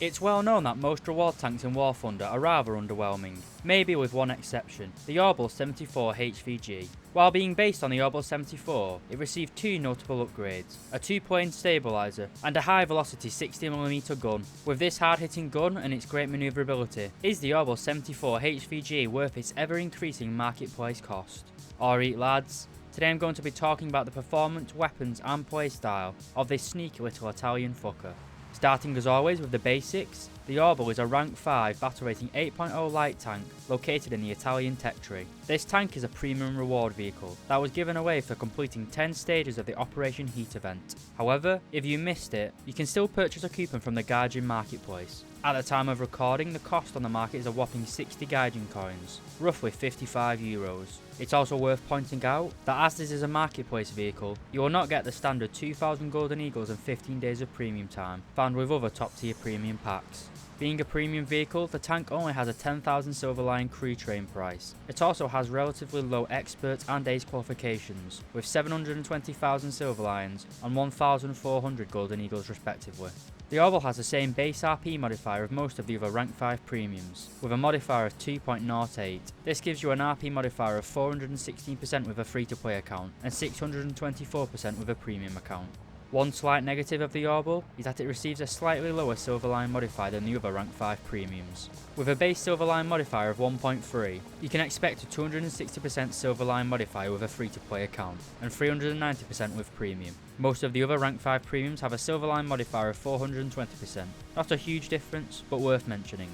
It's well known that most reward tanks in War Thunder are rather underwhelming, maybe with one exception, the AUBL 74 HVG. While being based on the AUBL 74, it received two notable upgrades, a 2-point stabilizer and a high velocity 60mm gun. With this hard hitting gun and its great manoeuvrability, is the AUBL 74 HVG worth its ever increasing marketplace cost? Alright lads, today I'm going to be talking about the performance, weapons and playstyle of this sneaky little Italian fucker. Starting as always with the basics, the AUBL is a rank 5 battle rating 8.0 light tank located in the Italian tech tree. This tank is a premium reward vehicle that was given away for completing 10 stages of the Operation Heat event. However, if you missed it, you can still purchase a coupon from the Gaijin marketplace. At the time of recording, the cost on the market is a whopping 60 Gaijin coins, roughly €55. It's also worth pointing out that as this is a marketplace vehicle, you will not get the standard 2000 Golden Eagles and 15 days of premium time found with other top tier premium packs. Being a premium vehicle, the tank only has a 10,000 Silver Lion crew train price. It also has relatively low expert and ace qualifications, with 720,000 Silver Lions and 1,400 Golden Eagles respectively. The AUBL has the same base RP modifier of most of the other rank 5 premiums, with a modifier of 2.08. This gives you an RP modifier of 416% with a free-to-play account and 624% with a premium account. One slight negative of the AUBL is that it receives a slightly lower Silver Line modifier than the other rank 5 premiums. With a base Silver Line modifier of 1.3, you can expect a 260% Silver Line modifier with a free-to-play account, and 390% with premium. Most of the other rank 5 premiums have a Silver Line modifier of 420%. Not a huge difference, but worth mentioning.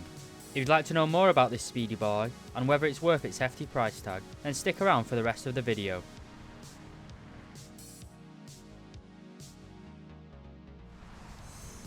If you'd like to know more about this speedy boy, and whether it's worth its hefty price tag, then stick around for the rest of the video.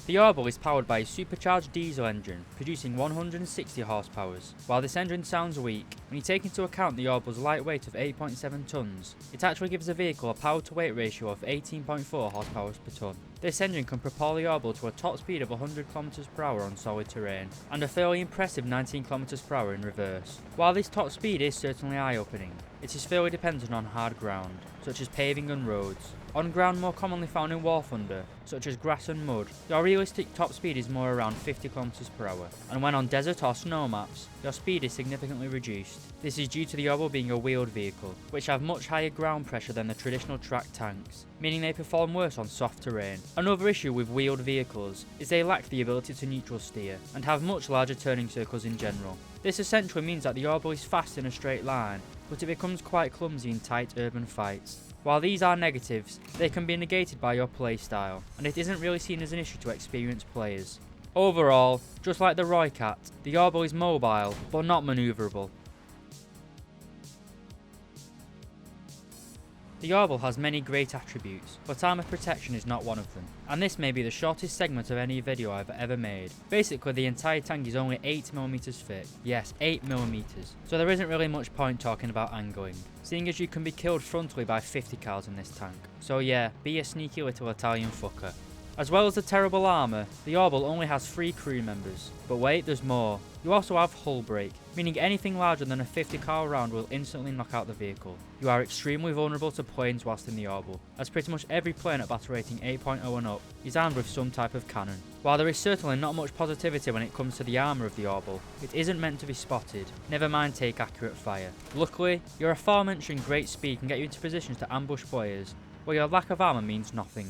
The AUBL is powered by a supercharged diesel engine, producing 160 horsepower. While this engine sounds weak, when you take into account the AUBL's light weight of 8.7 tons, it actually gives the vehicle a power to weight ratio of 18.4 horsepower per ton. This engine can propel the AUBL to a top speed of 100 km per hour on solid terrain, and a fairly impressive 19 km per hour in reverse. While this top speed is certainly eye-opening, it is fairly dependent on hard ground, such as paving and roads. On ground more commonly found in War Thunder, such as grass and mud, your realistic top speed is more around 50 km per hour, and when on desert or snow maps, your speed is significantly reduced. This is due to the AUBL being a wheeled vehicle, which have much higher ground pressure than the traditional track tanks, meaning they perform worse on soft terrain. Another issue with wheeled vehicles is they lack the ability to neutral steer, and have much larger turning circles in general. This essentially means that the AUBL is fast in a straight line, but it becomes quite clumsy in tight urban fights. While these are negatives, they can be negated by your playstyle, and it isn't really seen as an issue to experienced players. Overall, just like the Roycat, the AUBL is mobile, but not manoeuvrable. The AUBL has many great attributes, but armor protection is not one of them, and this may be the shortest segment of any video I've ever made. Basically, the entire tank is only 8mm thick, yes 8mm, so there isn't really much point talking about angling, seeing as you can be killed frontally by 50 cals in this tank. So yeah, be a sneaky little Italian fucker. As well as the terrible armour, the AUBL only has 3 crew members. But wait, there's more. You also have hull break, meaning anything larger than a 50 cal round will instantly knock out the vehicle. You are extremely vulnerable to planes whilst in the AUBL, as pretty much every plane at battle rating 8.0 and up is armed with some type of cannon. While there is certainly not much positivity when it comes to the armour of the AUBL, it isn't meant to be spotted, never mind take accurate fire. Luckily, your aforementioned great speed can get you into positions to ambush players, where your lack of armour means nothing.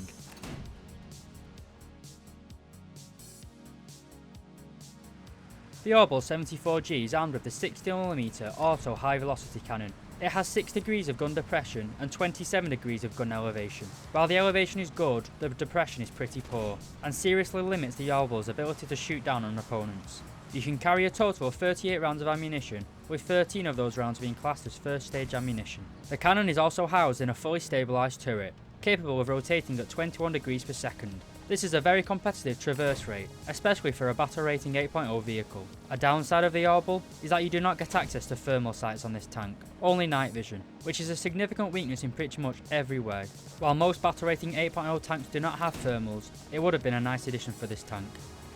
The AUBL 74G is armed with the 60mm auto high velocity cannon. It has 6 degrees of gun depression and 27 degrees of gun elevation. While the elevation is good, the depression is pretty poor, and seriously limits the AUBL's ability to shoot down on opponents. You can carry a total of 38 rounds of ammunition, with 13 of those rounds being classed as first stage ammunition. The cannon is also housed in a fully stabilised turret, capable of rotating at 21 degrees per second. This is a very competitive traverse rate, especially for a battle rating 8.0 vehicle. A downside of the AUBL is that you do not get access to thermal sights on this tank, only night vision, which is a significant weakness in pretty much every way. While most battle rating 8.0 tanks do not have thermals, it would have been a nice addition for this tank,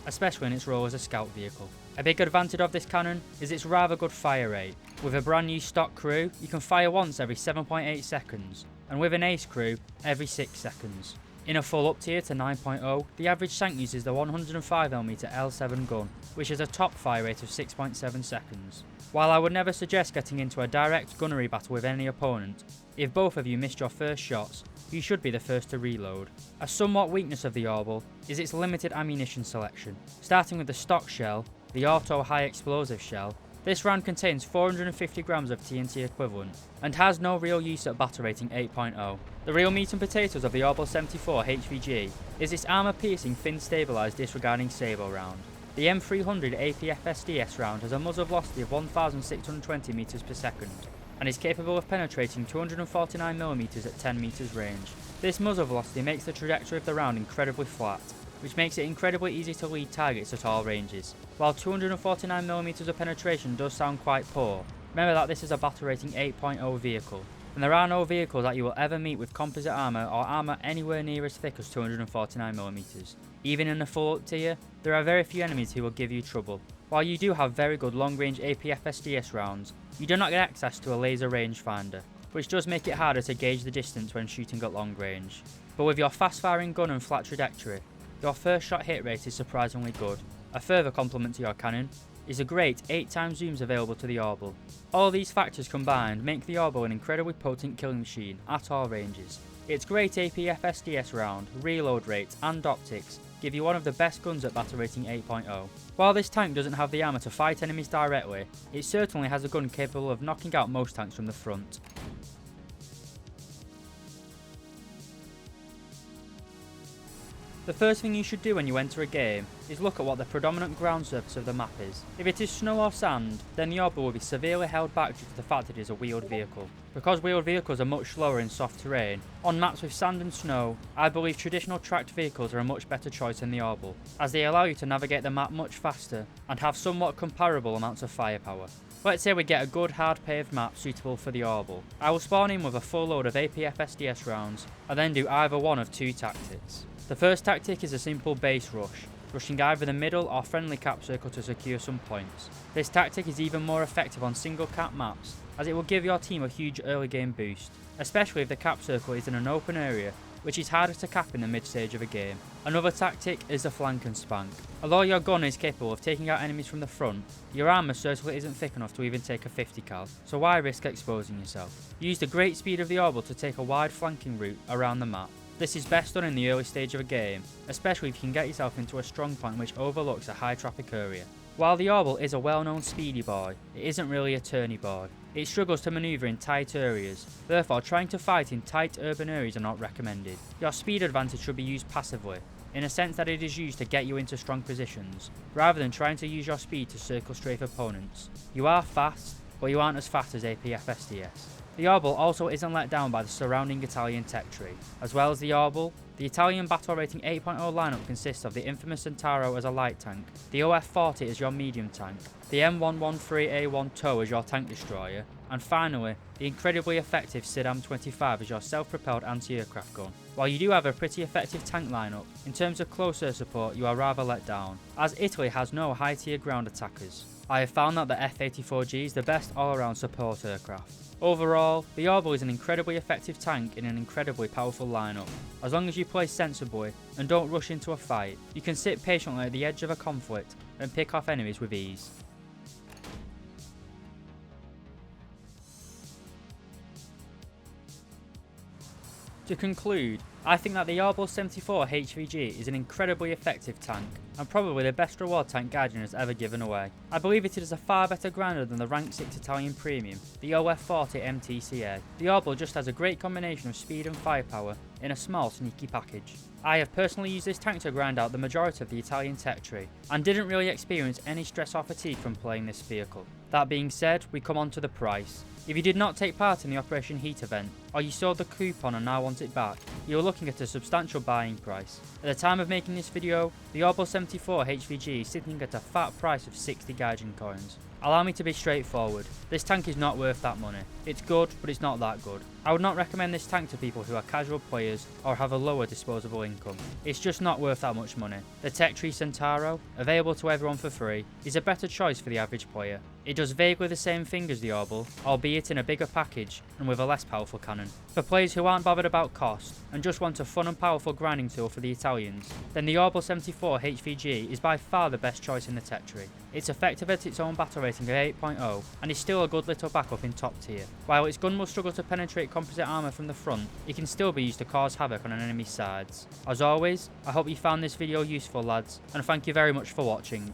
especially in its role as a scout vehicle. A big advantage of this cannon is its rather good fire rate. With a brand new stock crew, you can fire once every 7.8 seconds, and with an ace crew, every 6 seconds. In a full up tier to 9.0, the average tank uses the 105mm L7 gun, which has a top fire rate of 6.7 seconds. While I would never suggest getting into a direct gunnery battle with any opponent, if both of you missed your first shots, you should be the first to reload. A somewhat weakness of the AUBL is its limited ammunition selection. Starting with the stock shell, the auto high explosive shell, this round contains 450 grams of TNT equivalent, and has no real use at battle rating 8.0. The real meat and potatoes of the AUBL 74 HVG is its armour piercing fin stabilised disregarding sable round. The M300 APFSDS round has a muzzle velocity of 1,620 meters per second, and is capable of penetrating 249mm at 10 meters range. This muzzle velocity makes the trajectory of the round incredibly flat, which makes it incredibly easy to lead targets at all ranges. While 249mm of penetration does sound quite poor, remember that this is a battle rating 8.0 vehicle, and there are no vehicles that you will ever meet with composite armour or armour anywhere near as thick as 249mm. Even in the full up tier, there are very few enemies who will give you trouble. While you do have very good long range APFSDS rounds, you do not get access to a laser rangefinder, which does make it harder to gauge the distance when shooting at long range. But with your fast firing gun and flat trajectory, your first shot hit rate is surprisingly good. A further compliment to your cannon is the great 8x zooms available to the AUBL. All these factors combined make the AUBL an incredibly potent killing machine at all ranges. Its great APFSDS round, reload rate and optics give you one of the best guns at battle rating 8.0. While this tank doesn't have the armour to fight enemies directly, it certainly has a gun capable of knocking out most tanks from the front. The first thing you should do when you enter a game is look at what the predominant ground surface of the map is. If it is snow or sand, then the AUBL will be severely held back due to the fact it is a wheeled vehicle. Because wheeled vehicles are much slower in soft terrain, on maps with sand and snow, I believe traditional tracked vehicles are a much better choice than the AUBL, as they allow you to navigate the map much faster and have somewhat comparable amounts of firepower. Let's say we get a good hard paved map suitable for the AUBL. I will spawn in with a full load of APFSDS rounds and then do either one of two tactics. The first tactic is a simple base rush, rushing either the middle or friendly cap circle to secure some points. This tactic is even more effective on single cap maps, as it will give your team a huge early game boost, especially if the cap circle is in an open area, which is harder to cap in the mid stage of a game. Another tactic is the flank and spank. Although your gun is capable of taking out enemies from the front, your armour certainly isn't thick enough to even take a 50 cal, so why risk exposing yourself? Use the great speed of the AUBL to take a wide flanking route around the map. This is best done in the early stage of a game, especially if you can get yourself into a strong point which overlooks a high traffic area. While the AUBL is a well-known speedy boy, it isn't really a turny boy. It struggles to manoeuvre in tight areas, therefore trying to fight in tight urban areas are not recommended. Your speed advantage should be used passively, in a sense that it is used to get you into strong positions, rather than trying to use your speed to circle strafe opponents. You are fast, but you aren't as fast as APFSDS. The AUBL also isn't let down by the surrounding Italian tech tree. As well as the AUBL, the Italian battle rating 8.0 lineup consists of the infamous Centauro as a light tank, the OF-40 as your medium tank, the M113A1 TOW as your tank destroyer, and finally, the incredibly effective SIDAM-25 as your self-propelled anti-aircraft gun. While you do have a pretty effective tank lineup, in terms of close air support you are rather let down, as Italy has no high tier ground attackers. I have found that the F-84G is the best all-around support aircraft. Overall, the AUBL is an incredibly effective tank in an incredibly powerful lineup. As long as you play sensibly and don't rush into a fight, you can sit patiently at the edge of a conflict and pick off enemies with ease. To conclude, I think that the AUBL 74 HVG is an incredibly effective tank, and probably the best reward tank Gaijin has ever given away. I believe it is a far better grinder than the Rank 6 Italian Premium, the OF-40 MTCA. The AUBL just has a great combination of speed and firepower in a small sneaky package. I have personally used this tank to grind out the majority of the Italian tech tree, and didn't really experience any stress or fatigue from playing this vehicle. That being said, we come on to the price. If you did not take part in the Operation Heat event, or you sold the coupon and now want it back, you are looking at a substantial buying price. At the time of making this video, the AUBL 74 HVG is sitting at a fat price of 60 Gaijin coins. Allow me to be straightforward. This tank is not worth that money. It's good, but it's not that good. I would not recommend this tank to people who are casual players or have a lower disposable income. It's just not worth that much money. The Tech Tree Centauro, available to everyone for free, is a better choice for the average player. It does vaguely the same thing as the AUBL, albeit in a bigger package and with a less powerful cannon. For players who aren't bothered about cost and just want a fun and powerful grinding tool for the Italians, then the AUBL 74 HVG is by far the best choice in the Tech Tree. It's effective at its own battle rating of 8.0 and is still a good little backup in top tier. While its gun will struggle to penetrate composite armour from the front, it can still be used to cause havoc on an enemy's sides. As always, I hope you found this video useful, lads, and thank you very much for watching.